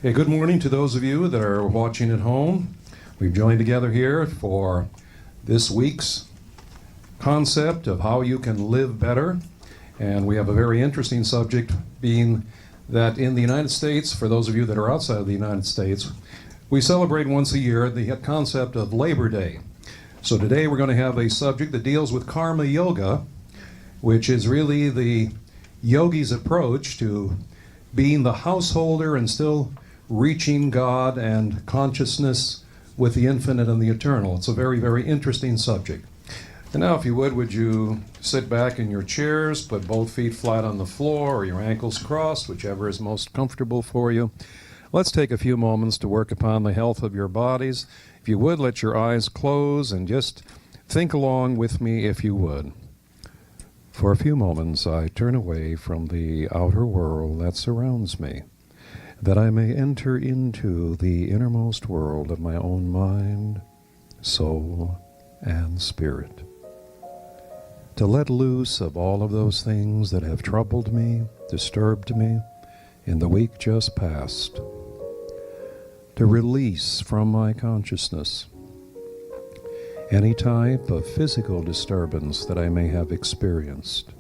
Hey, good morning to those of you that are watching at home. We've joined together here for this week's concept of how you can live better. And we have a very interesting subject, being that in the United States, for those of you that are outside of the United States, we celebrate once a year the concept of Labor Day. So today we're going to have a subject that deals with karma yoga, which is really the yogi's approach to being the householder and still reaching God and consciousness with the infinite and the eternal. It's a very, very interesting subject. And now, if you would you sit back in your chairs, put both feet flat on the floor or your ankles crossed, whichever is most comfortable for you. Let's take a few moments to work upon the health of your bodies. If you would, let your eyes close and just think along with me, if you would. For a few moments, I turn away from the outer world that surrounds me, that I may enter into the innermost world of my own mind, soul, and spirit. To let loose of all of those things that have troubled me, disturbed me in the week just past. To release from my consciousness any type of physical disturbance that I may have experienced.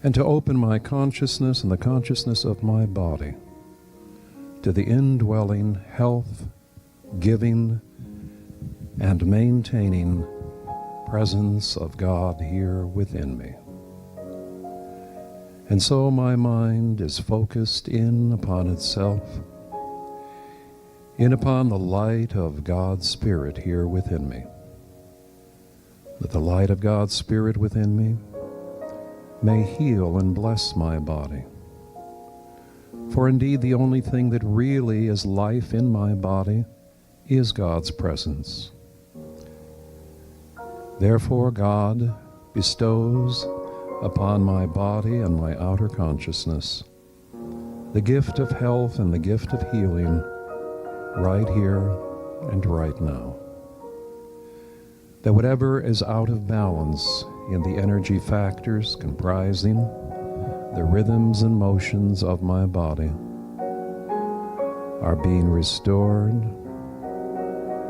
And to open my consciousness and the consciousness of my body to the indwelling, health, giving, and maintaining presence of God here within me. And so my mind is focused in upon itself, in upon the light of God's Spirit here within me. That the light of God's Spirit within me may heal and bless my body. For indeed, the only thing that really is life in my body is God's presence. Therefore, God bestows upon my body and my outer consciousness the gift of health and the gift of healing right here and right now. That whatever is out of balance in the energy factors comprising the rhythms and motions of my body are being restored,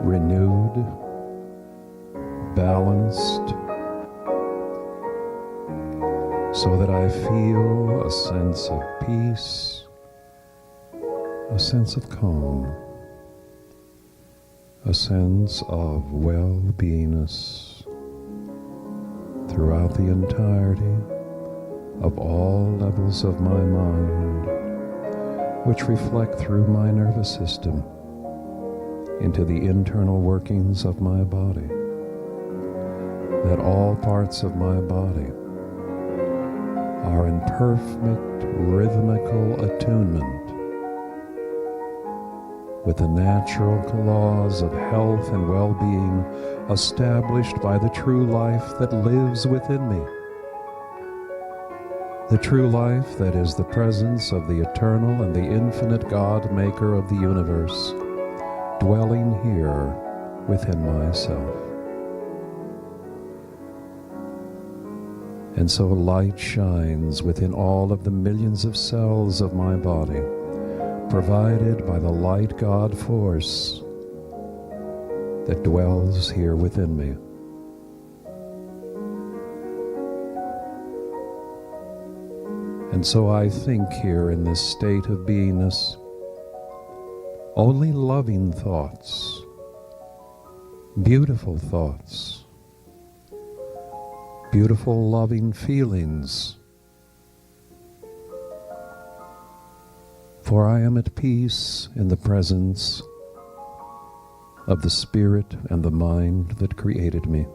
renewed, balanced, so that I feel a sense of peace, a sense of calm, a sense of well-beingness throughout the entirety of all levels of my mind, which reflect through my nervous system into the internal workings of my body, that all parts of my body are in perfect rhythmical attunement with the natural laws of health and well-being established by the true life that lives within me. The true life that is the presence of the eternal and the infinite God, maker of the universe, dwelling here within myself. And so light shines within all of the millions of cells of my body, provided by the light God force that dwells here within me. And so I think here in this state of beingness only loving thoughts, beautiful thoughts, beautiful loving feelings. For I am at peace in the presence of the Spirit and the mind that created me.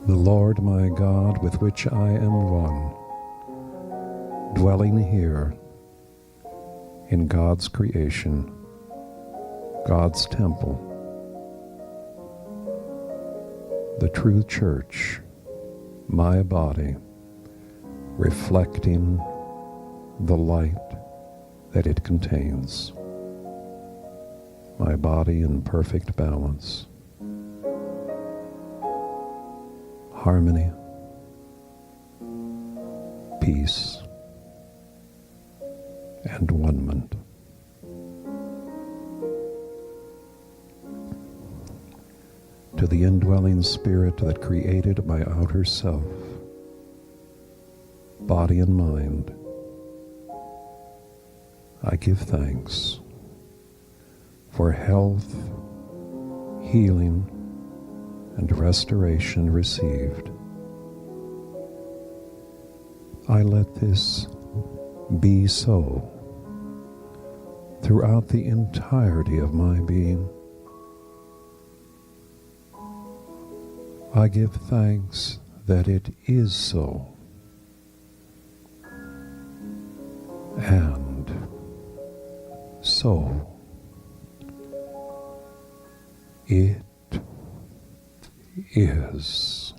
The Lord my God, with which I am one, dwelling here in God's creation, God's temple, the true church, my body, reflecting the light that it contains, my body in perfect balance, harmony, peace, and one-ment. To the indwelling spirit that created my outer self, body and mind, I give thanks for health, healing, and restoration received. I let this be so throughout the entirety of my being. I give thanks that it is so, and so it is.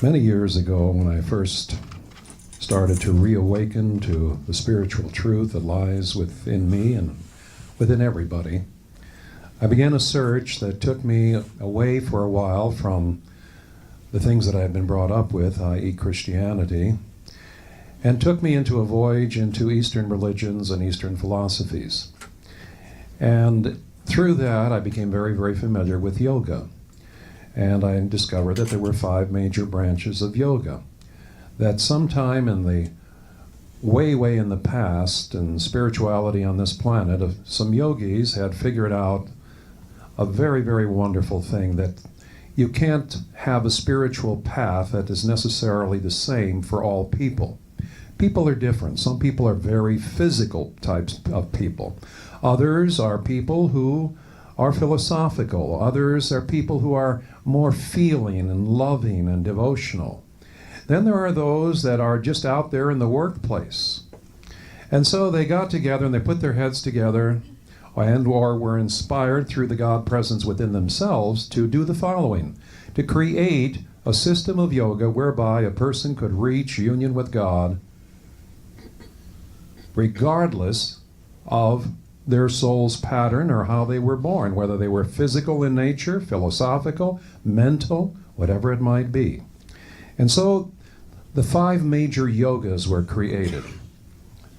Many years ago, when I first started to reawaken to the spiritual truth that lies within me and within everybody, I began a search that took me away for a while from the things that I had been brought up with, i.e. Christianity, and took me into a voyage into Eastern religions and Eastern philosophies. And through that, I became very, very familiar with yoga. And I discovered that there were 5 major branches of yoga. That sometime in the way in the past, in spirituality on this planet, some yogis had figured out a very, very wonderful thing, that you can't have a spiritual path that is necessarily the same for all people. People are different. Some people are very physical types of people. Others are people who are philosophical. Others are people who are more feeling and loving and devotional. Then there are those that are just out there in the workplace. And so they got together and they put their heads together and or were inspired through the God presence within themselves to do the following: to create a system of yoga whereby a person could reach union with God regardless of their soul's pattern or how they were born, whether they were physical in nature, philosophical, mental, whatever it might be. And so the 5 major yogas were created.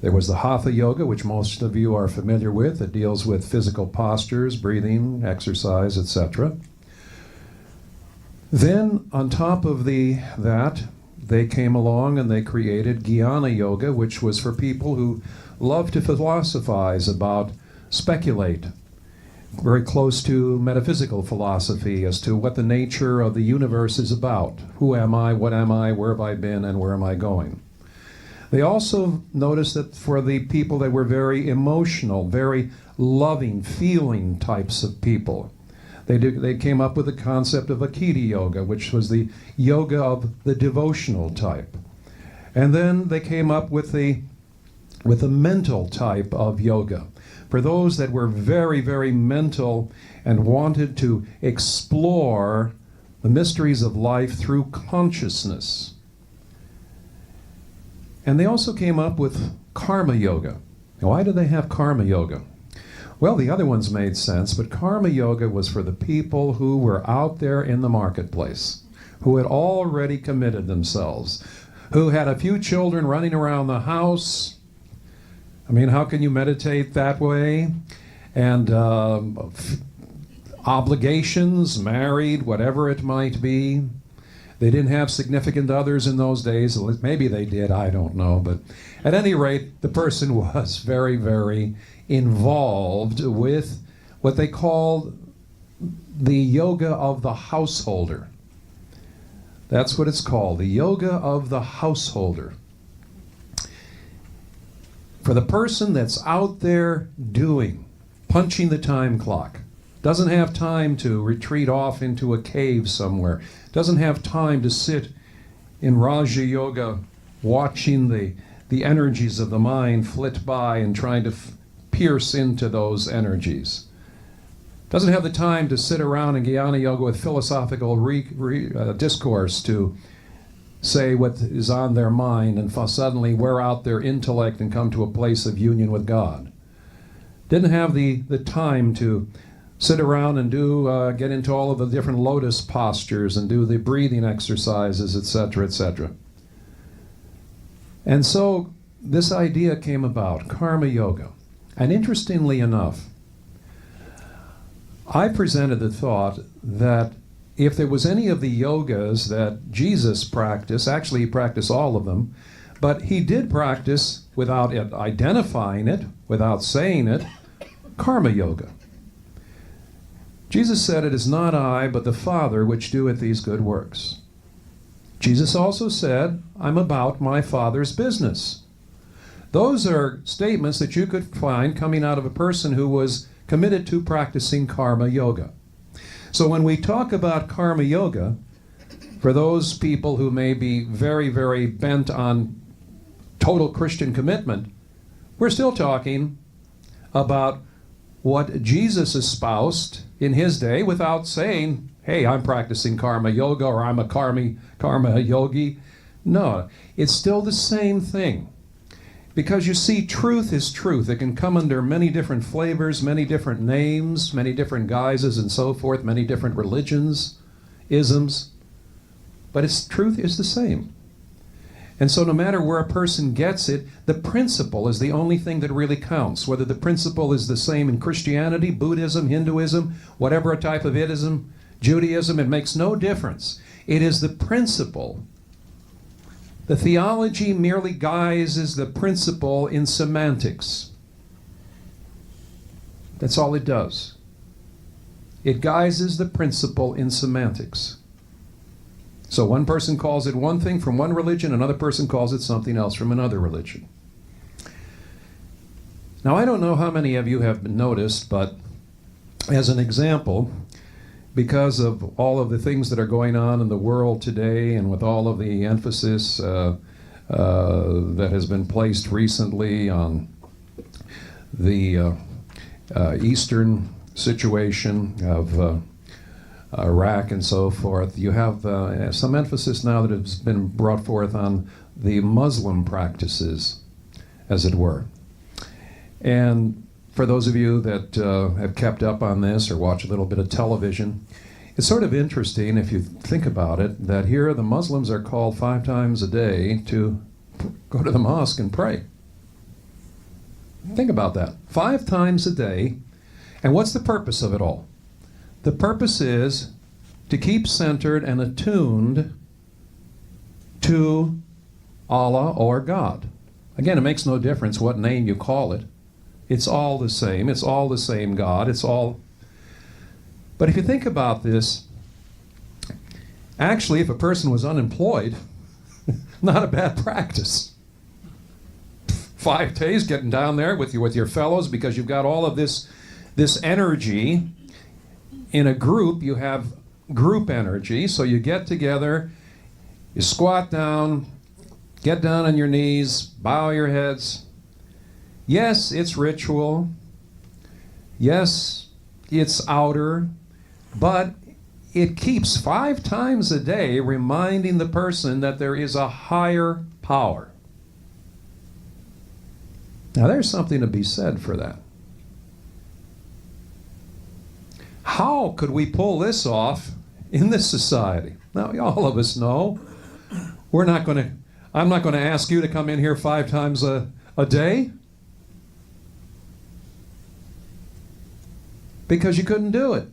There was the Hatha Yoga, which most of you are familiar with. It deals with physical postures, breathing, exercise, etc. Then on top of that, they came along and they created Jnana Yoga, which was for people who love to philosophize about, speculate, very close to metaphysical philosophy as to what the nature of the universe is about. Who am I? What am I? Where have I been? And where am I going? They also noticed that for the people that were very emotional, very loving, feeling types of people, they came up with the concept of Akita Yoga, which was the yoga of the devotional type. And then they came up with the mental type of yoga, for those that were very, very mental and wanted to explore the mysteries of life through consciousness. And they also came up with Karma Yoga. Now, why did they have Karma Yoga? Well, the other ones made sense, but Karma Yoga was for the people who were out there in the marketplace, who had already committed themselves, who had a few children running around the house. I mean, how can you meditate that way? And obligations, married, whatever it might be. They didn't have significant others in those days. Maybe they did, I don't know. But at any rate, the person was very, very involved with what they called the yoga of the householder. That's what it's called, the yoga of the householder. For the person that's out there doing, punching the time clock, doesn't have time to retreat off into a cave somewhere, doesn't have time to sit in Raja Yoga watching the energies of the mind flit by and trying to pierce into those energies. Doesn't have the time to sit around in Jnana Yoga with philosophical discourse to say what is on their mind and suddenly wear out their intellect and come to a place of union with God. Didn't have the time to sit around and get into all of the different lotus postures and do the breathing exercises, etc., etc. And so this idea came about, karma yoga. And interestingly enough, I presented the thought that if there was any of the yogas that Jesus practiced, actually he practiced all of them, but he did practice without identifying it, without saying it, karma yoga. Jesus said, "It is not I, but the Father which doeth these good works." Jesus also said, "I'm about my Father's business." Those are statements that you could find coming out of a person who was committed to practicing karma yoga. So when we talk about karma yoga, for those people who may be very, very bent on total Christian commitment, we're still talking about what Jesus espoused in his day without saying, "Hey, I'm practicing karma yoga," or "I'm a karma yogi." No, it's still the same thing. Because you see, truth is truth. It can come under many different flavors, many different names, many different guises and so forth, many different religions, isms. But truth is the same. And so no matter where a person gets it, the principle is the only thing that really counts. Whether the principle is the same in Christianity, Buddhism, Hinduism, whatever a type of ism, Judaism, it makes no difference. It is the principle. The theology merely guises the principle in semantics. That's all it does. It guises the principle in semantics. So one person calls it one thing from one religion, another person calls it something else from another religion. Now, I don't know how many of you have noticed, but as an example, because of all of the things that are going on in the world today and with all of the emphasis that has been placed recently on the eastern situation of Iraq and so forth, you have some emphasis now that has been brought forth on the Muslim practices, as it were. And for those of you that have kept up on this or watch a little bit of television, it's sort of interesting, if you think about it, that here the Muslims are called 5 times a day to go to the mosque and pray. Think about that. 5 times a day. And what's the purpose of it all? The purpose is to keep centered and attuned to Allah or God. Again, it makes no difference what name you call it. It's all the same. It's all the same God. It's all. But if you think about this, actually, if a person was unemployed, not a bad practice. 5 days getting down there with your fellows, because you've got all of this energy. In a group, you have group energy, so you get together, you squat down, get down on your knees, bow your heads. Yes, it's ritual. Yes, it's outer, but it keeps 5 times a day reminding the person that there is a higher power. Now, there's something to be said for that. How could we pull this off in this society? Now, all of us know I'm not going to ask you to come in here 5 times a day, because you couldn't do it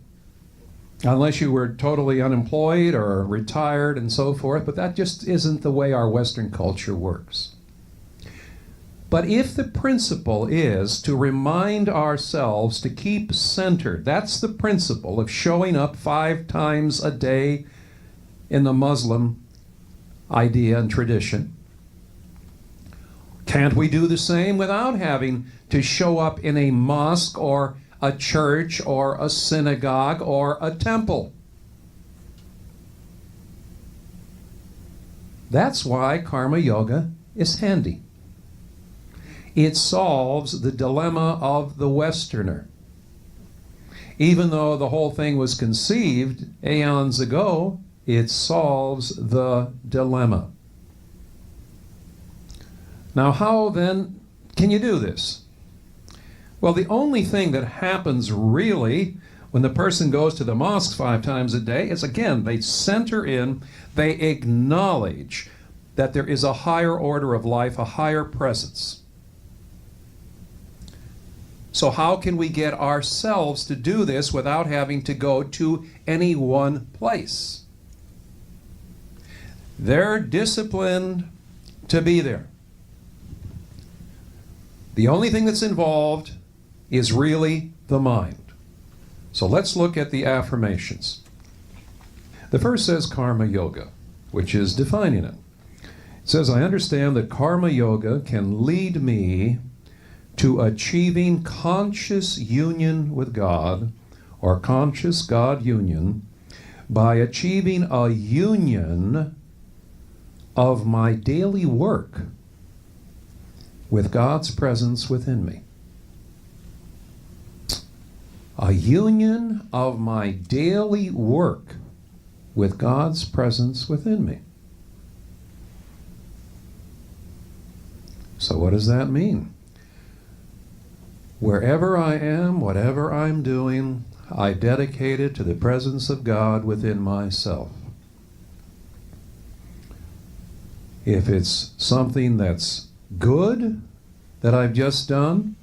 unless you were totally unemployed or retired and so forth. But that just isn't the way our Western culture works. But if the principle is to remind ourselves to keep centered, that's the principle of showing up 5 times a day in the Muslim idea and tradition. Can't we do the same without having to show up in a mosque or a church or a synagogue or a temple? That's why karma yoga is handy. It solves the dilemma of the Westerner. Even though the whole thing was conceived aeons ago, it solves the dilemma. Now, how then can you do this? Well, the only thing that happens really when the person goes to the mosque 5 times a day is, again, they center in, they acknowledge that there is a higher order of life, a higher presence. So how can we get ourselves to do this without having to go to any one place? They're disciplined to be there. The only thing that's involved is really the mind. So let's look at the affirmations. The first says karma yoga, which is defining it. It says, I understand that karma yoga can lead me to achieving conscious union with God, or conscious God union, by achieving a union of my daily work with God's presence within me. A union of my daily work with God's presence within me. So what does that mean? Wherever I am, whatever I'm doing, I dedicate it to the presence of God within myself. If it's something that's good that I've just done,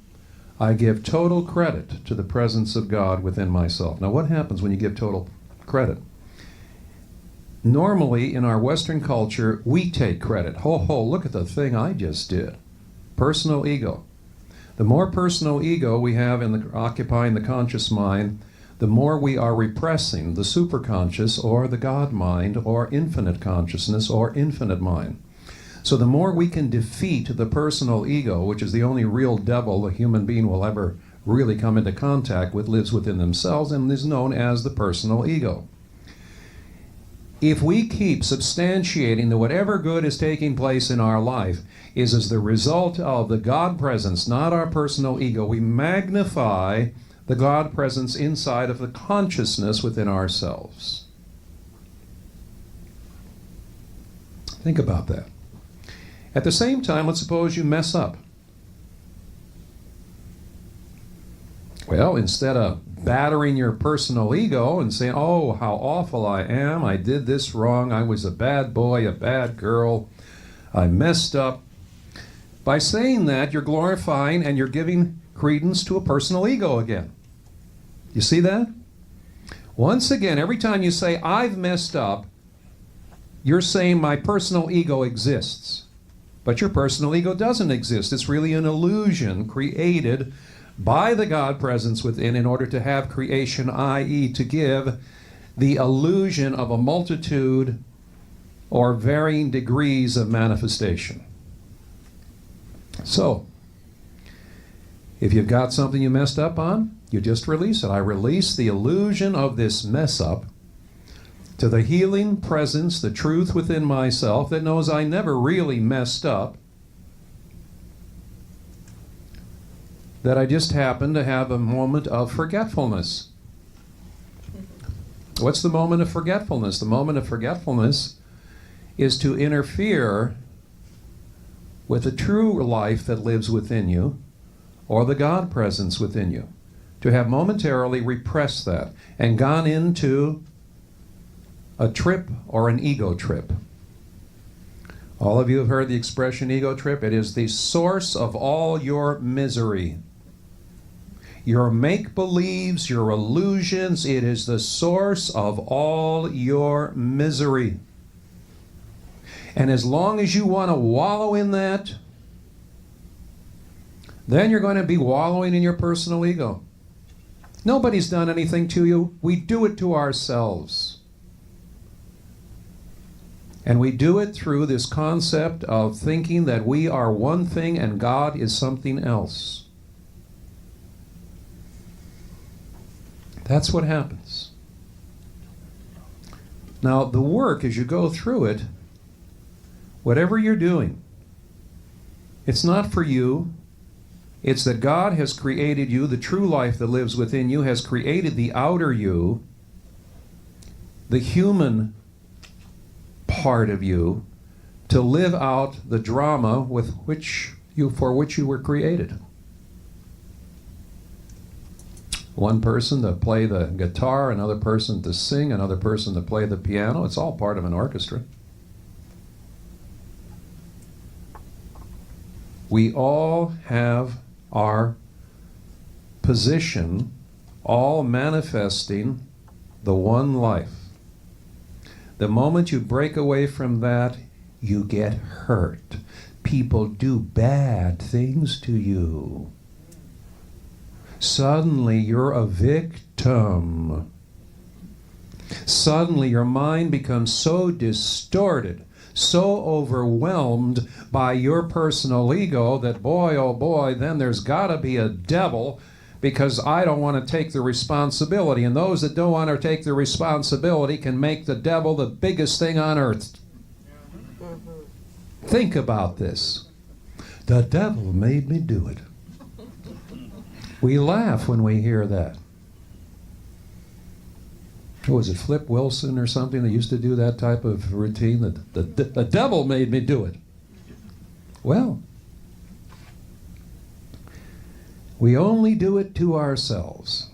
I give total credit to the presence of God within myself. Now, what happens when you give total credit? Normally, in our Western culture, we take credit. Ho, look at the thing I just did. Personal ego. The more personal ego we have occupying the conscious mind, the more we are repressing the superconscious or the God mind or infinite consciousness or infinite mind. So the more we can defeat the personal ego, which is the only real devil a human being will ever really come into contact with, lives within themselves, and is known as the personal ego. If we keep substantiating that whatever good is taking place in our life is as the result of the God presence, not our personal ego, we magnify the God presence inside of the consciousness within ourselves. Think about that. At the same time, let's suppose you mess up. Well, instead of battering your personal ego and saying, oh, how awful I am, I did this wrong, I was a bad boy, a bad girl, I messed up. By saying that, you're glorifying and you're giving credence to a personal ego again. You see that? Once again, every time you say, I've messed up, you're saying my personal ego exists. But your personal ego doesn't exist. It's really an illusion created by the God presence within in order to have creation, i.e. to give the illusion of a multitude or varying degrees of manifestation. So, if you've got something you messed up on, you just release it. I release the illusion of this mess up to the healing presence, the truth within myself that knows I never really messed up, that I just happened to have a moment of forgetfulness. What's the moment of forgetfulness? The moment of forgetfulness is to interfere with the true life that lives within you, or the God presence within you. To have momentarily repressed that and gone into a trip or an ego trip. All of you have heard the expression ego trip. It is the source of all your misery. Your make-believes, your illusions, it is the source of all your misery. And as long as you want to wallow in that, then you're going to be wallowing in your personal ego. Nobody's done anything to you. We do it to ourselves. And we do it through this concept of thinking that we are one thing and God is something else. That's what happens. Now, the work, as you go through it, whatever you're doing, it's not for you. It's that God has created you, the true life that lives within you has created the outer you, the human part of you, to live out the drama for which you were created. One person to play the guitar, another person to sing, another person to play the piano. It's all part of an orchestra. We all have our position, all manifesting the one life. The moment you break away from that, you get hurt. People do bad things to you. Suddenly you're a victim. Suddenly your mind becomes so distorted, so overwhelmed by your personal ego that boy, oh boy, then there's got to be a devil, because I don't want to take the responsibility. And those that don't want to take the responsibility can make the devil the biggest thing on earth. Think about this. The devil made me do it. We laugh when we hear that. Was it Flip Wilson or something that used to do that type of routine? The devil made me do it. Well, we only do it to ourselves.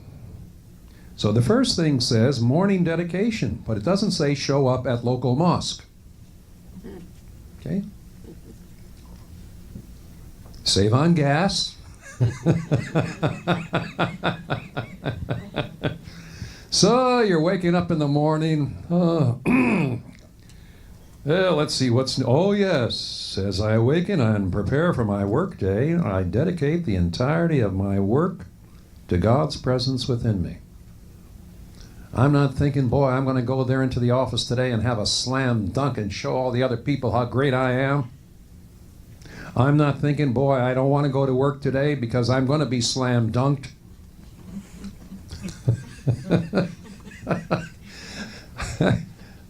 So the first thing says morning dedication, but it doesn't say show up at local mosque. Okay? Save on gas. So you're waking up in the morning. Let's see what's. Oh yes, as I awaken and prepare for my work day, I dedicate the entirety of my work to God's presence within me. I'm not thinking, boy, I'm going to go there into the office today and have a slam dunk and show all the other people how great I am. I'm not thinking, boy, I don't want to go to work today because I'm going to be slam dunked.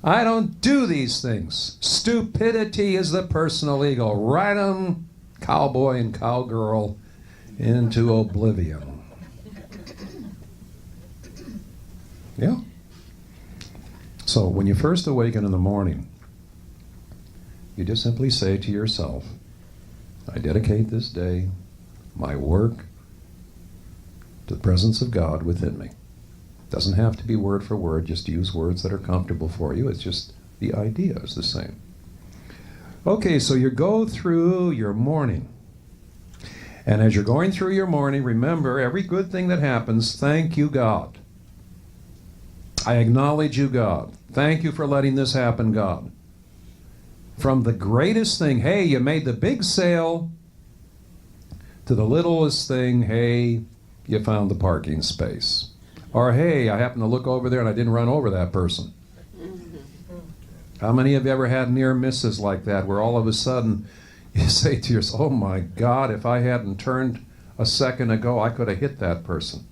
I don't do these things. Stupidity is the personal ego. Ride 'em, cowboy and cowgirl, into oblivion. Yeah. So when you first awaken in the morning, you just simply say to yourself, I dedicate this day, my work, to the presence of God within me. Doesn't have to be word for word, just use words that are comfortable for you. It's just the idea is the same. Okay, so you go through your morning. And as you're going through your morning, remember every good thing that happens, thank you, God. I acknowledge you, God. Thank you for letting this happen, God. From the greatest thing, hey, you made the big sale, to the littlest thing, hey, you found the parking space. Or, hey, I happened to look over there and I didn't run over that person. How many of you ever had near misses like that, where all of a sudden you say to yourself, oh my God, if I hadn't turned a second ago, I could have hit that person.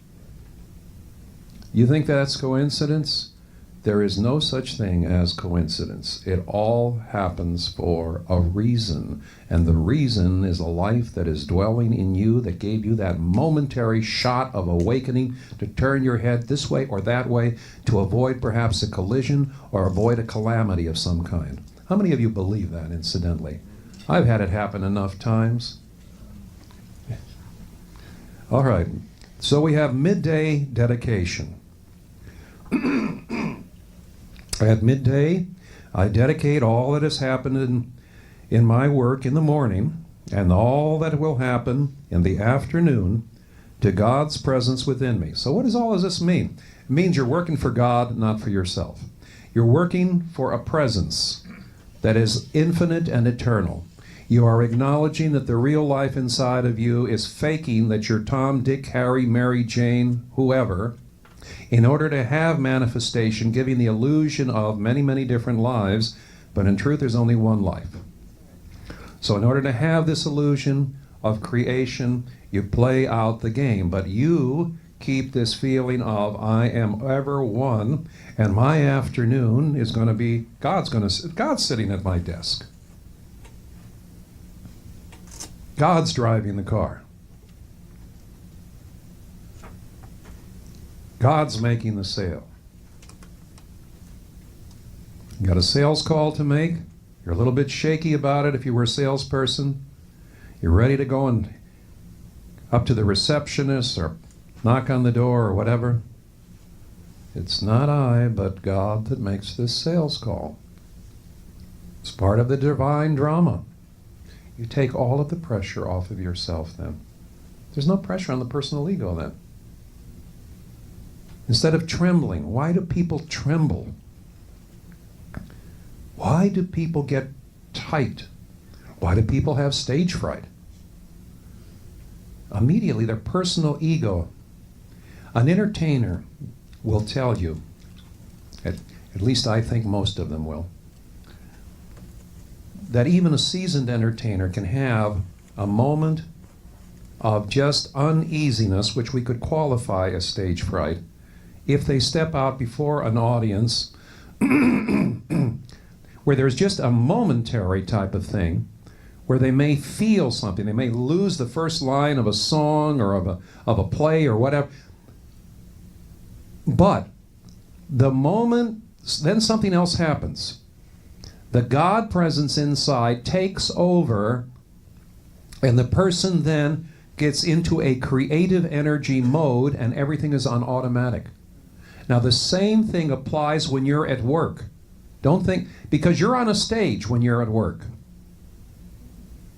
You think that's coincidence? There is no such thing as coincidence. It all happens for a reason. And the reason is a life that is dwelling in you that gave you that momentary shot of awakening to turn your head this way or that way to avoid perhaps a collision or avoid a calamity of some kind. How many of you believe that, incidentally? I've had it happen enough times. All right. So we have midday dedication. At midday, I dedicate all that has happened in my work in the morning and all that will happen in the afternoon to God's presence within me. So what does all of this mean? It means you're working for God, not for yourself. You're working for a presence that is infinite and eternal. You are acknowledging that the real life inside of you is faking that you're Tom, Dick, Harry, Mary, Jane, whoever, in order to have manifestation, giving the illusion of many, many different lives, but in truth there's only one life. So in order to have this illusion of creation, you play out the game, but you keep this feeling of I am ever one, and my afternoon is going to be, God's sitting at my desk. God's driving the car. God's making the sale. You got a sales call to make? You're a little bit shaky about it if you were a salesperson. You're ready to go and up to the receptionist or knock on the door or whatever. It's not I, but God that makes this sales call. It's part of the divine drama. You take all of the pressure off of yourself then. There's no pressure on the personal ego then. Instead of trembling, why do people tremble? Why do people get tight? Why do people have stage fright? Immediately, their personal ego. An entertainer will tell you, at least I think most of them will, that even a seasoned entertainer can have a moment of just uneasiness, which we could qualify as stage fright, if they step out before an audience where there's just a momentary type of thing, where they may feel something. They may lose the first line of a song or of a play or whatever. But the moment, then something else happens. The God presence inside takes over, and the person then gets into a creative energy mode, and everything is on automatic. Now, the same thing applies when you're at work. Don't think, because you're on a stage when you're at work.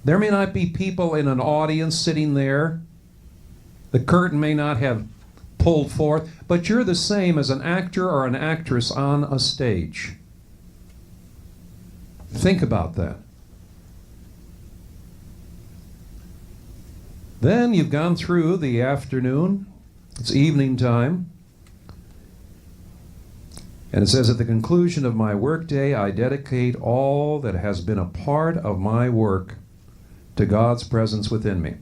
There may not be people in an audience sitting there. The curtain may not have pulled forth, but you're the same as an actor or an actress on a stage. Think about that. Then you've gone through the afternoon. It's evening time. And it says, at the conclusion of my workday, I dedicate all that has been a part of my work to God's presence within me.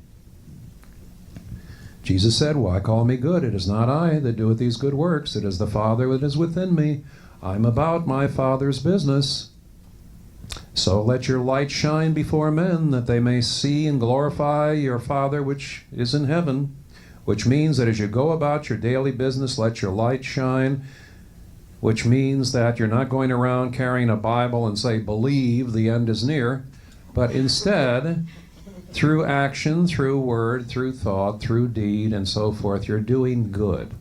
Jesus said, why call me good? It is not I that doeth these good works. It is the Father that is within me. I'm about my Father's business. So let your light shine before men, that they may see and glorify your Father which is in heaven. Which means that as you go about your daily business, let your light shine. Which means that you're not going around carrying a Bible and say, believe, the end is near. But instead, through action, through word, through thought, through deed, and so forth, you're doing good.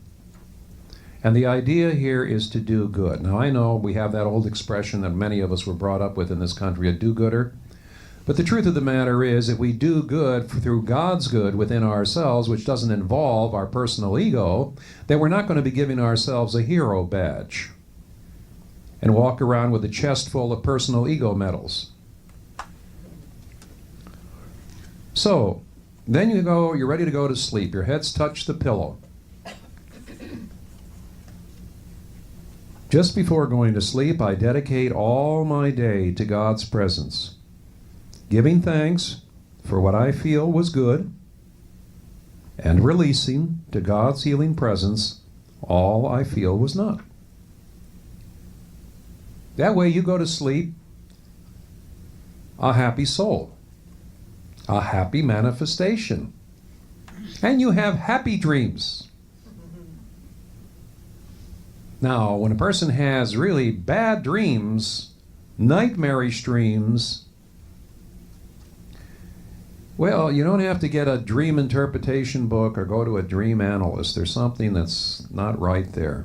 And the idea here is to do good. Now, I know we have that old expression that many of us were brought up with in this country, a do-gooder. But the truth of the matter is, if we do good through God's good within ourselves, which doesn't involve our personal ego, then we're not going to be giving ourselves a hero badge and walk around with a chest full of personal ego medals. So, then you're ready to go to sleep. Your head's touched the pillow. Just before going to sleep, I dedicate all my day to God's presence, giving thanks for what I feel was good, and releasing to God's healing presence all I feel was not. That way you go to sleep a happy soul, a happy manifestation, and you have happy dreams. Now, when a person has really bad dreams, nightmarish dreams, well, you don't have to get a dream interpretation book or go to a dream analyst. There's something that's not right there.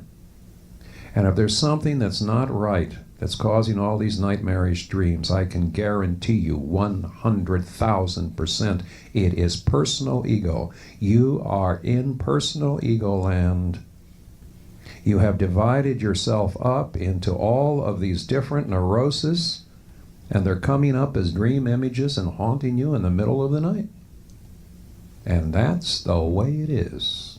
And if there's something that's not right, that's causing all these nightmarish dreams, I can guarantee you 100,000% it is personal ego. You are in personal ego land. You have divided yourself up into all of these different neuroses, and they're coming up as dream images and haunting you in the middle of the night. And that's the way it is.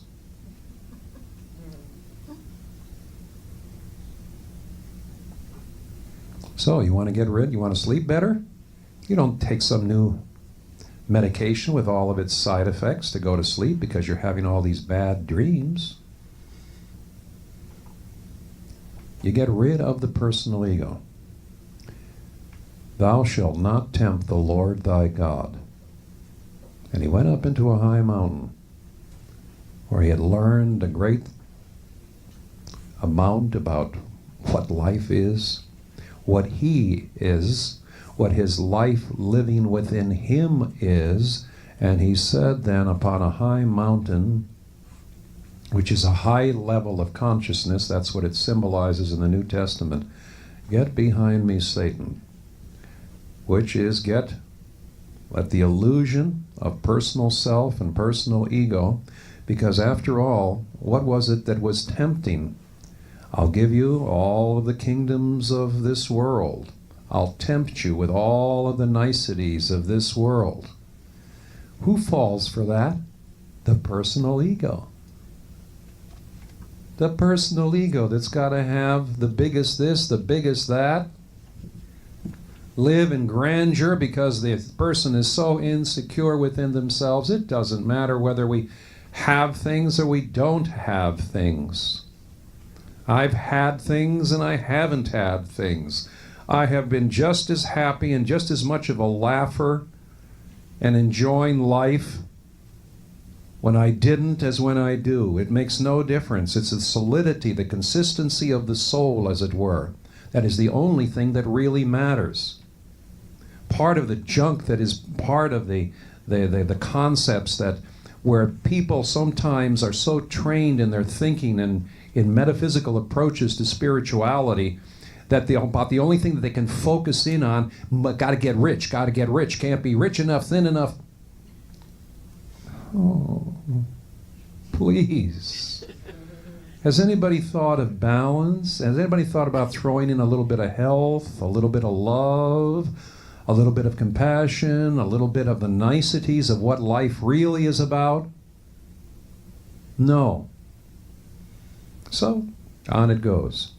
So, you want to get rid, you want to sleep better? You don't take some new medication with all of its side effects to go to sleep because you're having all these bad dreams. You get rid of the personal ego. Thou shalt not tempt the Lord thy God. And he went up into a high mountain where he had learned a great amount about what life is, what he is, what his life living within him is. And he said then, upon a high mountain, which is a high level of consciousness, that's what it symbolizes in the New Testament, get behind me, Satan, which is let the illusion of personal self and personal ego, because after all, what was it that was tempting? I'll give you all of the kingdoms of this world. I'll tempt you with all of the niceties of this world. Who falls for that? The personal ego. The personal ego that's got to have the biggest this, the biggest that. Live in grandeur because the person is so insecure within themselves. It doesn't matter whether we have things or we don't have things. I've had things and I haven't had things. I have been just as happy and just as much of a laugher and enjoying life when I didn't as when I do. It makes no difference. It's the solidity, the consistency of the soul, as it were. That is the only thing that really matters. Part of the junk that is part of the concepts that where people sometimes are so trained in their thinking and in metaphysical approaches to spirituality that about the only thing that they can focus in on, got to get rich, can't be rich enough, thin enough. Oh, please. Has anybody thought of balance? Has anybody thought about throwing in a little bit of health, a little bit of love, a little bit of compassion, a little bit of the niceties of what life really is about? No. So, on it goes.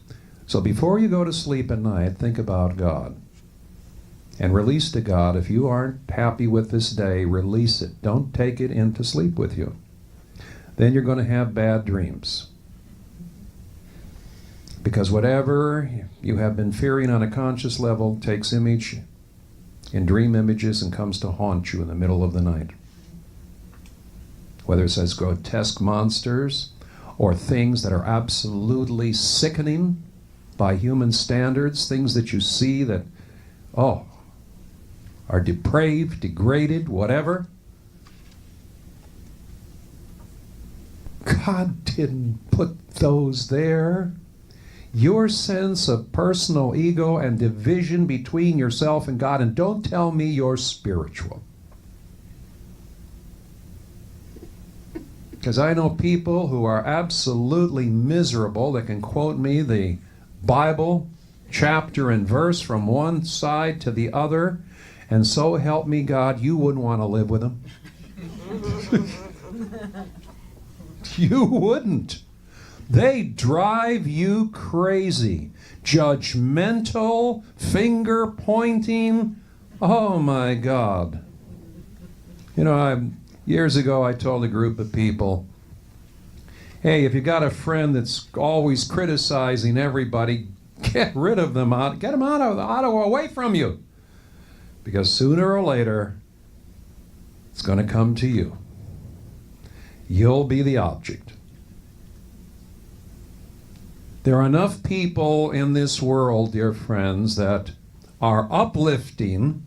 So before you go to sleep at night, think about God. And release to God. If you aren't happy with this day, release it. Don't take it into sleep with you. Then you're going to have bad dreams. Because whatever you have been fearing on a conscious level takes image in dream images and comes to haunt you in the middle of the night. Whether it's as grotesque monsters or things that are absolutely sickening by human standards, things that you see that, are depraved, degraded, whatever. God didn't put those there. Your sense of personal ego and division between yourself and God, and don't tell me you're spiritual. Because I know people who are absolutely miserable that can quote me the Bible chapter and verse from one side to the other, and so help me God, you wouldn't want to live with them. You wouldn't. They drive you crazy. Judgmental, finger pointing. Oh my God. You know, years ago I told a group of people, hey, if you got a friend that's always criticizing everybody, get rid of them out. Get them out away from you. Because sooner or later, it's going to come to you. You'll be the object. There are enough people in this world, dear friends, that are uplifting.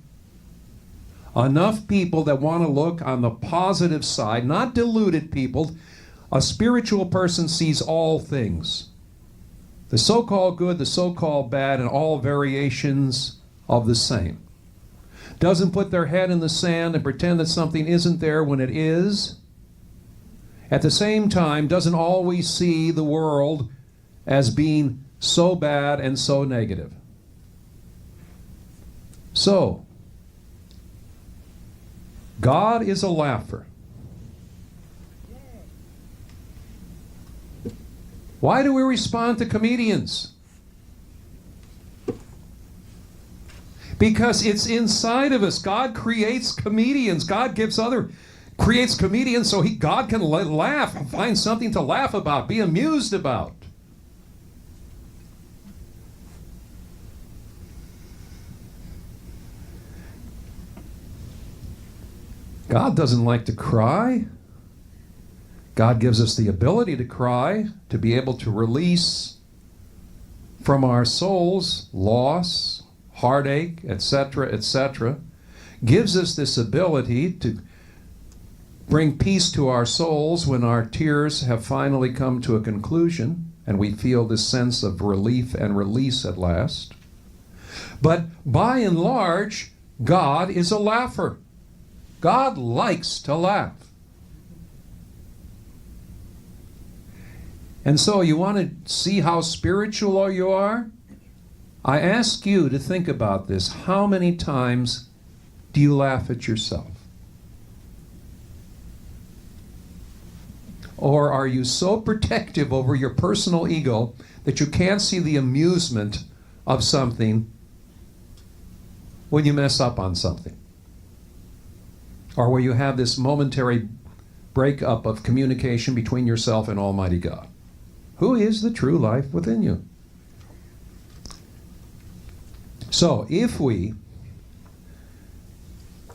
Enough people that want to look on the positive side, not deluded people. A spiritual person sees all things. The so-called good, the so-called bad, and all variations of the same. Doesn't put their head in the sand and pretend that something isn't there when it is. At the same time, doesn't always see the world as being so bad and so negative. So, God is a laugher. Why do we respond to comedians? Because it's inside of us. God creates comedians. God creates comedians so God can laugh, find something to laugh about, be amused about. God doesn't like to cry. God gives us the ability to cry, to be able to release from our souls loss, heartache, etc., etc., gives us this ability to bring peace to our souls when our tears have finally come to a conclusion and we feel this sense of relief and release at last. But by and large, God is a laugher. God likes to laugh. And so you want to see how spiritual you are? I ask you to think about this. How many times do you laugh at yourself? Or are you so protective over your personal ego that you can't see the amusement of something when you mess up on something? Or where you have this momentary breakup of communication between yourself and Almighty God? Who is the true life within you? So, if we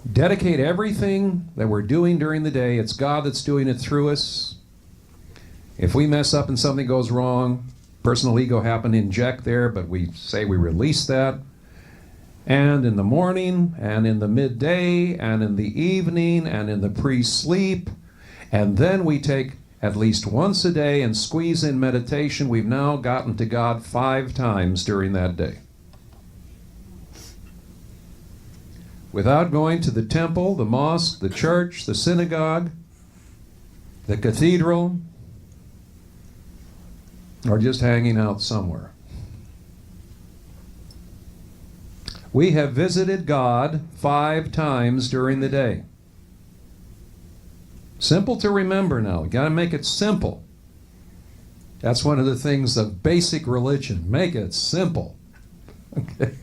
dedicate everything that we're doing during the day, it's God that's doing it through us. If we mess up and something goes wrong, personal ego happened to inject there, but we say we release that. And in the morning, and in the midday, and in the evening, and in the pre-sleep, and then we take at least once a day and squeeze in meditation. We've now gotten to God 5 times during that day. Without going to the temple, the mosque, the church, the synagogue, the cathedral, or just hanging out somewhere. We have visited God 5 times during the day. Simple to remember now. We've got to make it simple. That's one of the things of basic religion. Make it simple. Okay.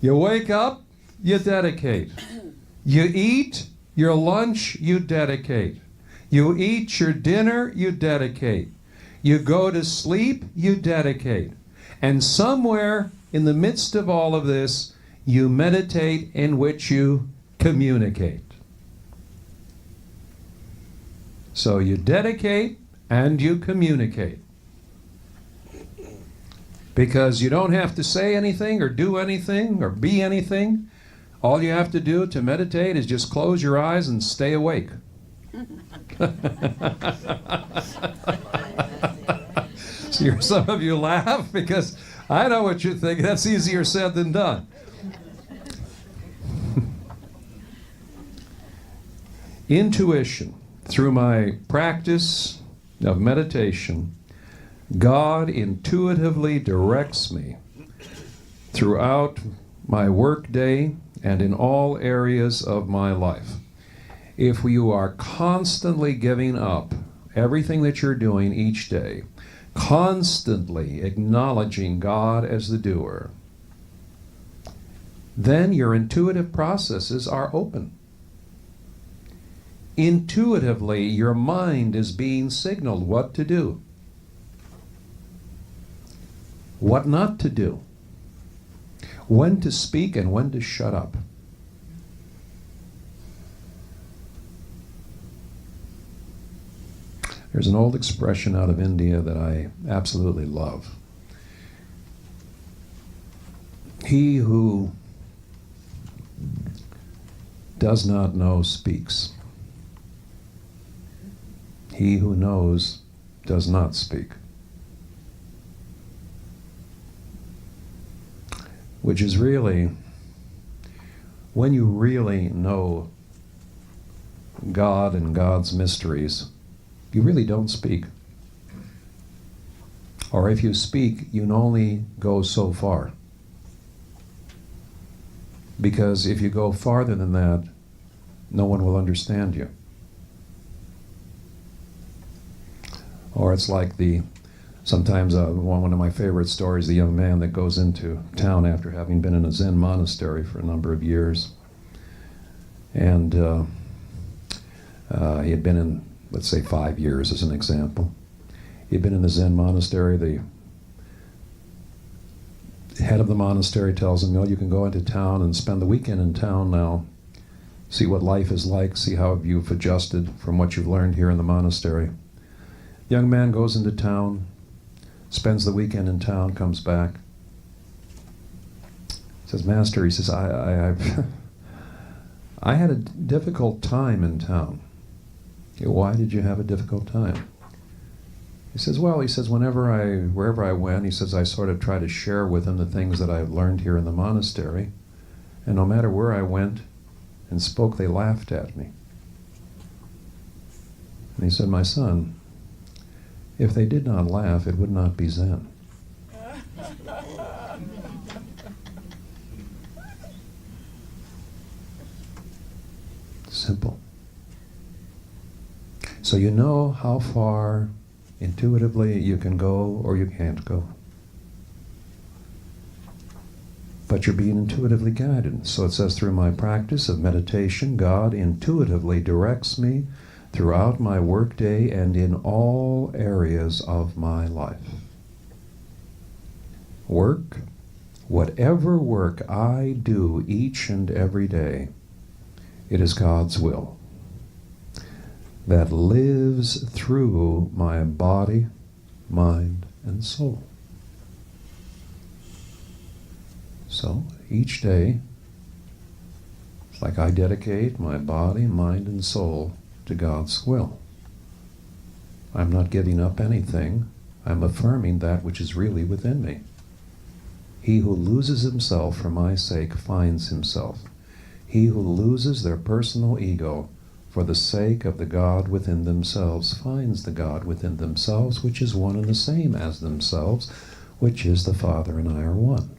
You wake up, you dedicate. You eat your lunch, you dedicate. You eat your dinner, you dedicate. You go to sleep, you dedicate. And somewhere in the midst of all of this, you meditate, in which you communicate. So you dedicate and you communicate. Because you don't have to say anything or do anything or be anything. All you have to do to meditate is just close your eyes and stay awake. So some of you laugh because I know what you think. That's easier said than done. Intuition. Through my practice of meditation, God intuitively directs me throughout my work day and in all areas of my life. If you are constantly giving up everything that you're doing each day, constantly acknowledging God as the doer, then your intuitive processes are open. Intuitively, your mind is being signaled what to do, what not to do, when to speak and when to shut up. There's an old expression out of India that I absolutely love. He who does not know speaks. He who knows does not speak. Which is really, when you really know God and God's mysteries, you really don't speak. Or if you speak, you can only go so far. Because if you go farther than that, no one will understand you. Or it's like sometimes one of my favorite stories, the young man that goes into town after having been in a Zen monastery for a number of years. And he had been in, let's say, 5 years as an example. He'd been in the Zen monastery. The head of the monastery tells him, you can go into town and spend the weekend in town now. See what life is like, see how you've adjusted from what you've learned here in the monastery. Young man goes into town, spends the weekend in town, comes back. says, Master, he says, I had a difficult time in town. Why did you have a difficult time? He says, well, he says, wherever I went, he says, I sort of try to share with them the things that I've learned here in the monastery. And no matter where I went and spoke, they laughed at me. And he said, my son, if they did not laugh, it would not be Zen. Simple. So you know how far intuitively you can go or you can't go. But you're being intuitively guided. So it says, through my practice of meditation, God intuitively directs me throughout my workday and in all areas of my life. Work, whatever work I do each and every day, it is God's will that lives through my body, mind, and soul. So each day, it's like I dedicate my body, mind, and soul to God's will. I'm not giving up anything. I'm affirming that which is really within me. He who loses himself for my sake finds himself. He who loses their personal ego for the sake of the God within themselves finds the God within themselves, which is one and the same as themselves, which is the Father and I are one.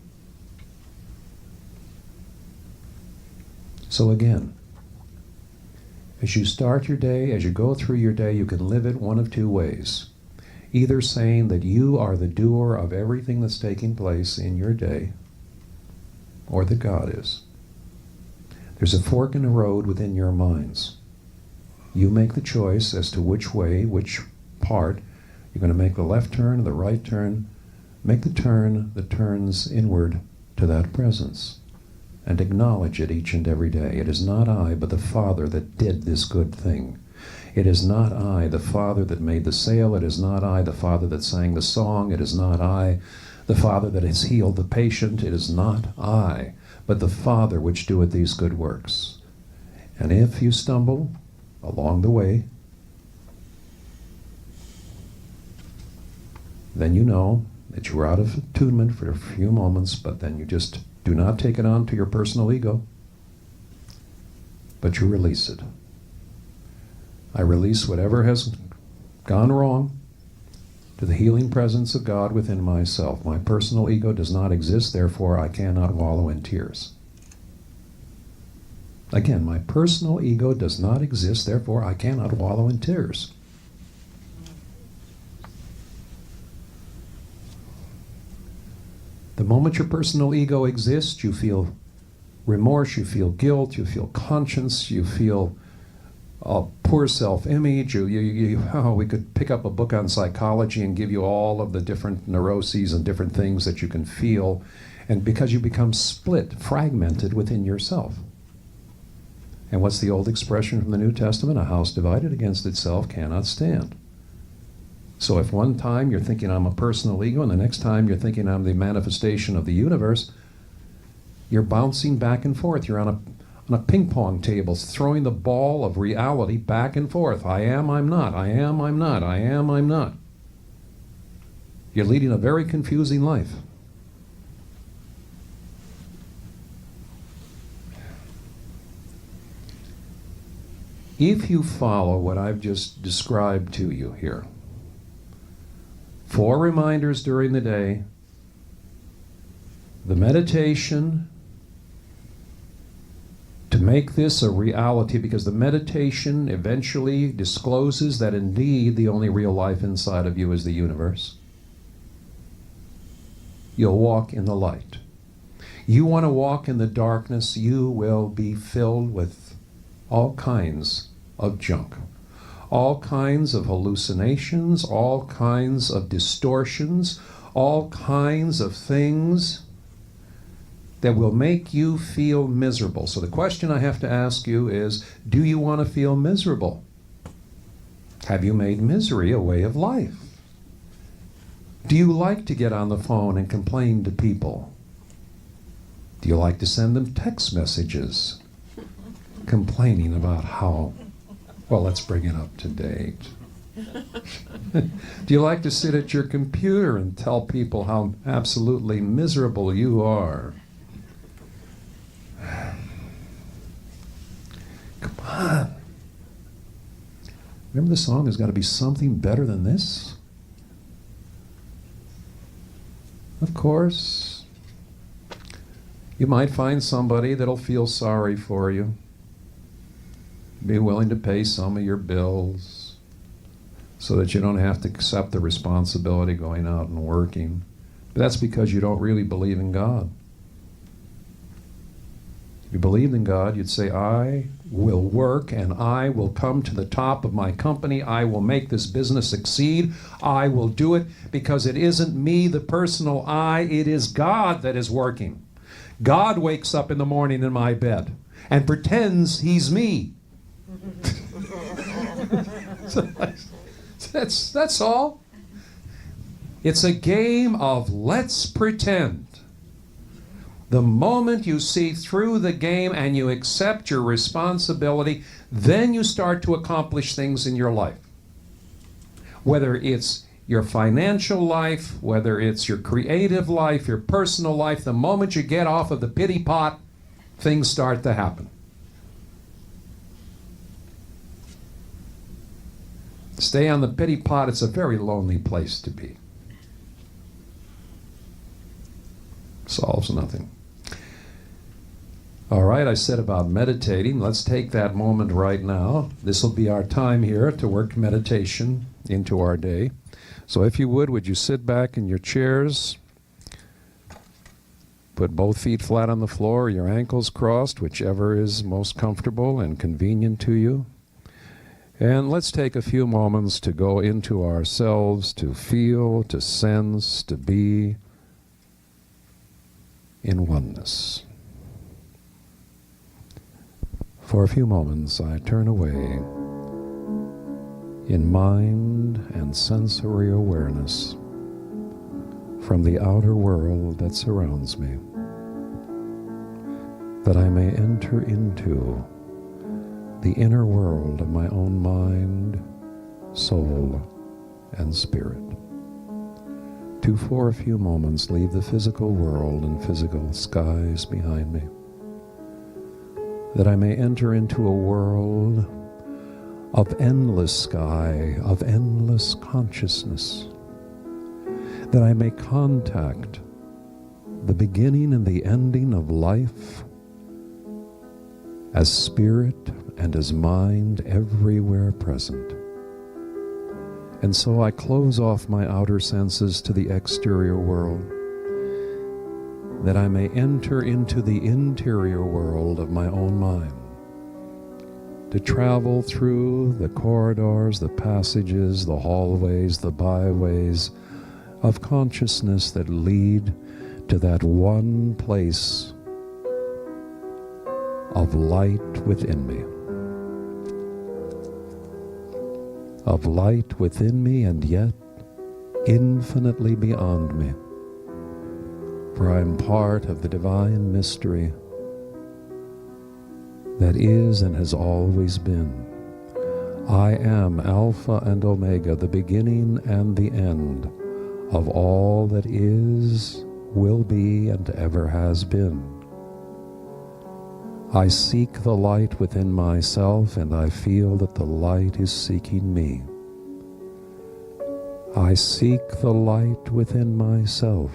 So again, as you start your day, as you go through your day, you can live it one of two ways. Either saying that you are the doer of everything that's taking place in your day, or that God is. There's a fork in the road within your minds. You make the choice as to which way, which part. You're going to make the left turn or the right turn. Make the turn that turns inward to that presence. And acknowledge it each and every day. It is not I, but the Father that did this good thing. It is not I, the Father that made the sale. It is not I, the Father that sang the song. It is not I, the Father that has healed the patient. It is not I, but the Father which doeth these good works. And if you stumble along the way, then you know that you are out of attunement for a few moments, but then you just do not take it on to your personal ego, but you release it. I release whatever has gone wrong to the healing presence of God within myself. My personal ego does not exist, therefore I cannot wallow in tears. Again, my personal ego does not exist, therefore I cannot wallow in tears. The moment your personal ego exists, you feel remorse, you feel guilt, you feel conscience, you feel poor self-image. We could pick up a book on psychology and give you all of the different neuroses and different things that you can feel, and because you become split, fragmented within yourself. And what's the old expression from the New Testament? A house divided against itself cannot stand. So if one time you're thinking I'm a personal ego and the next time you're thinking I'm the manifestation of the universe, you're bouncing back and forth. You're on a ping pong table, throwing the ball of reality back and forth. I am, I'm not. I am, I'm not. I am, I'm not. You're leading a very confusing life. If you follow what I've just described to you here, 4 reminders during the day, the meditation to make this a reality, because the meditation eventually discloses that indeed the only real life inside of you is the universe. You'll walk in the light. You want to walk in the darkness, you will be filled with all kinds of junk. All kinds of hallucinations, all kinds of distortions, all kinds of things that will make you feel miserable. So the question I have to ask you is, do you want to feel miserable? Have you made misery a way of life? Do you like to get on the phone and complain to people? Do you like to send them text messages complaining about how, well, let's bring it up to date. Do you like to sit at your computer and tell people how absolutely miserable you are? Come on. Remember the song, there's got to be something better than this? Of course. You might find somebody that'll feel sorry for you, be willing to pay some of your bills so that you don't have to accept the responsibility going out and working. But that's because you don't really believe in God. If you believed in God, you'd say, I will work and I will come to the top of my company. I will make this business succeed. I will do it because it isn't me, the personal I, it is God that is working. God wakes up in the morning in my bed and pretends he's me. That's all. It's a game of let's pretend. The moment you see through the game and you accept your responsibility, then you start to accomplish things in your life. Whether it's your financial life, whether it's your creative life, your personal life, the moment you get off of the pity pot, things start to happen. Stay on the pity pot, it's a very lonely place to be. Solves nothing. All right, I said about meditating. Let's take that moment right now. This will be our time here to work meditation into our day. So if you would you sit back in your chairs, put both feet flat on the floor, your ankles crossed, whichever is most comfortable and convenient to you. And let's take a few moments to go into ourselves, to feel, to sense, to be in oneness. For a few moments, I turn away in mind and sensory awareness from the outer world that surrounds me, that I may enter into the inner world of my own mind, soul, and spirit. To, for a few moments, leave the physical world and physical skies behind me, that I may enter into a world of endless sky, of endless consciousness, that I may contact the beginning and the ending of life as spirit and as mind everywhere present. And so I close off my outer senses to the exterior world, that I may enter into the interior world of my own mind, to travel through the corridors, the passages, the hallways, the byways of consciousness that lead to that one place of light within me. Of light within me and yet infinitely beyond me. For I am part of the divine mystery that is and has always been. I am Alpha and Omega, the beginning and the end of all that is, will be, and ever has been. I seek the light within myself, and I feel that the light is seeking me. I seek the light within myself,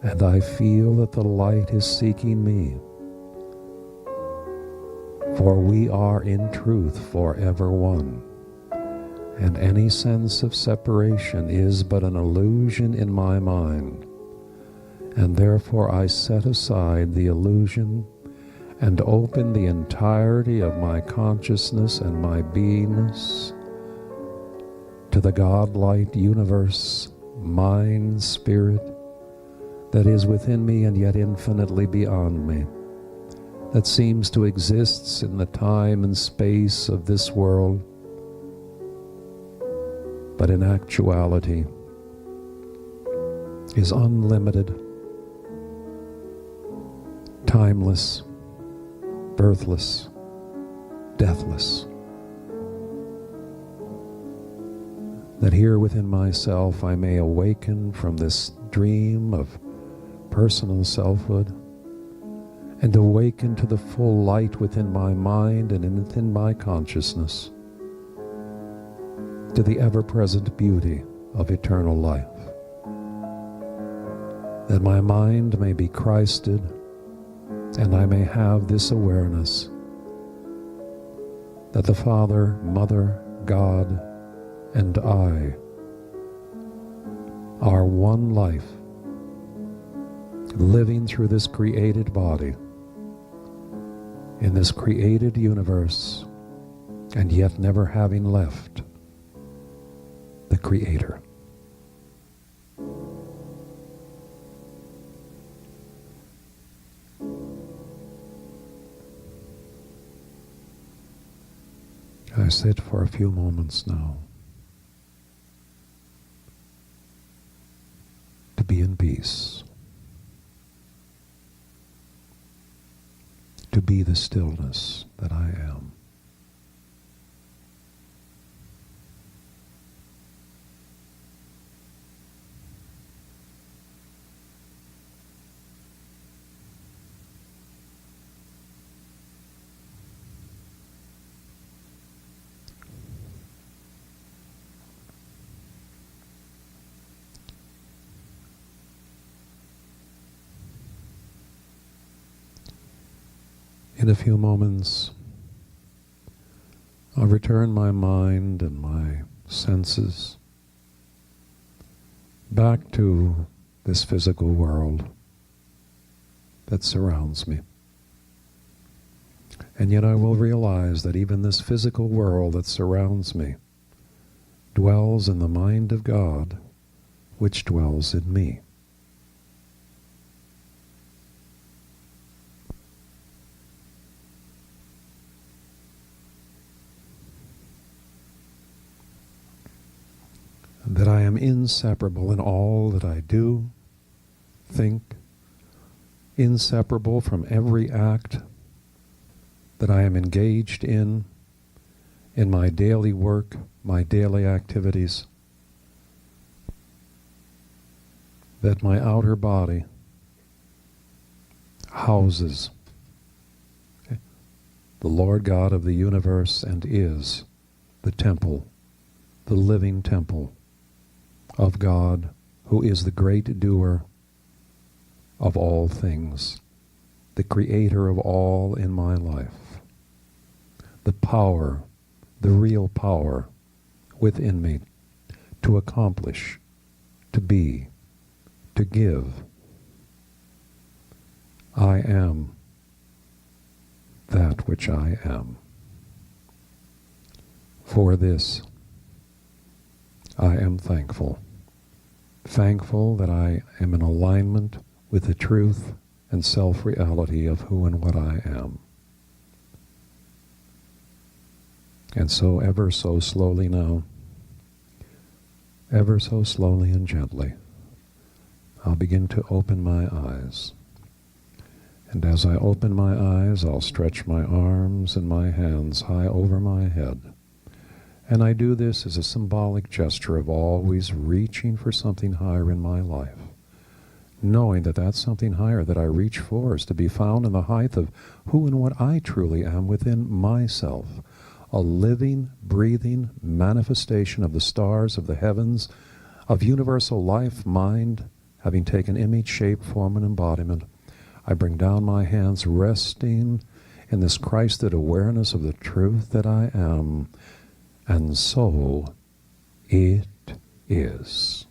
and I feel that the light is seeking me. For we are in truth forever one, and any sense of separation is but an illusion in my mind, and therefore I set aside the illusion and open the entirety of my consciousness and my beingness to the God-light universe, mind, spirit, that is within me and yet infinitely beyond me, that seems to exist in the time and space of this world, but in actuality is unlimited, timeless, birthless, deathless. That here within myself I may awaken from this dream of personal selfhood and awaken to the full light within my mind and within my consciousness, to the ever-present beauty of eternal life. That my mind may be Christed and I may have this awareness that the Father, Mother, God, and I are one life, living through this created body, in this created universe, and yet never having left the Creator. I sit for a few moments now to be in peace, to be the stillness that I am. In a few moments, I'll return my mind and my senses back to this physical world that surrounds me. And yet I will realize that even this physical world that surrounds me dwells in the mind of God, which dwells in me. That I am inseparable in all that I do, think, inseparable from every act that I am engaged in my daily work, my daily activities, that my outer body houses the Lord God of the universe and is the temple, the living temple of God, who is the great doer of all things, the creator of all in my life, the power, the real power within me to accomplish, to be, to give. I am that which I am. For this, I am thankful. Thankful that I am in alignment with the truth and self-reality of who and what I am. And so ever so slowly now, ever so slowly and gently, I'll begin to open my eyes. And as I open my eyes, I'll stretch my arms and my hands high over my head. And I do this as a symbolic gesture of always reaching for something higher in my life, knowing that that something higher that I reach for is to be found in the height of who and what I truly am within myself, a living, breathing manifestation of the stars of the heavens, of universal life, mind, having taken image, shape, form, and embodiment. I bring down my hands, resting in this Christed awareness of the truth that I am. And so it is.